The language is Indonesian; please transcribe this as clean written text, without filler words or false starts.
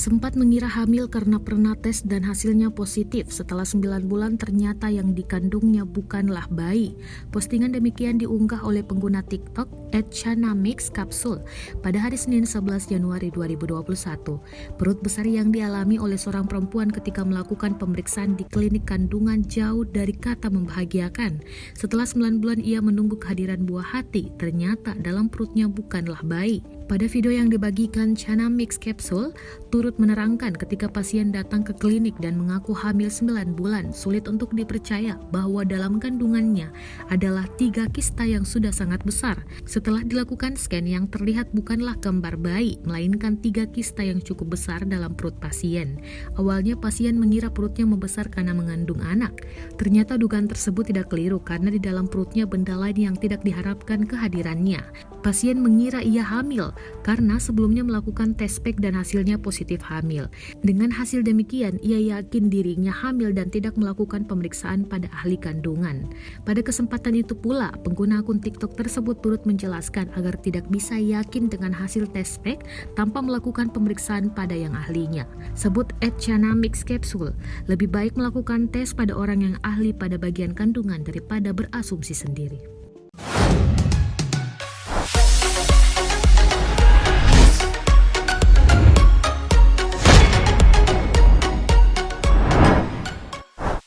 Sempat mengira hamil karena pernah tes dan hasilnya positif. Setelah 9 bulan ternyata yang dikandungnya bukanlah bayi. Postingan demikian diunggah oleh pengguna TikTok @chanamixcapsule pada hari Senin 11 Januari 2021. Perut besar yang dialami oleh seorang perempuan ketika melakukan pemeriksaan di klinik kandungan jauh dari kata membahagiakan. Setelah 9 bulan ia menunggu kehadiran buah hati, ternyata dalam perutnya bukanlah bayi. Pada video yang dibagikan, Chanamixcapsule turut menerangkan ketika pasien datang ke klinik dan mengaku hamil 9 bulan, sulit untuk dipercaya bahwa dalam kandungannya adalah 3 kista yang sudah sangat besar. Setelah dilakukan scan, yang terlihat bukanlah kembar bayi, melainkan 3 kista yang cukup besar dalam perut pasien. Awalnya pasien mengira perutnya membesar karena mengandung anak. Ternyata dugaan tersebut tidak keliru karena di dalam perutnya benda lain yang tidak diharapkan kehadirannya. Pasien mengira ia hamil karena sebelumnya melakukan tes pack dan hasilnya positif hamil. Dengan hasil demikian, ia yakin dirinya hamil dan tidak melakukan pemeriksaan pada ahli kandungan. Pada kesempatan itu pula, pengguna akun TikTok tersebut turut menjelaskan agar tidak bisa yakin dengan hasil tes pack tanpa melakukan pemeriksaan pada yang ahlinya. Sebut @chanamixcapsule, lebih baik melakukan tes pada orang yang ahli pada bagian kandungan daripada berasumsi sendiri.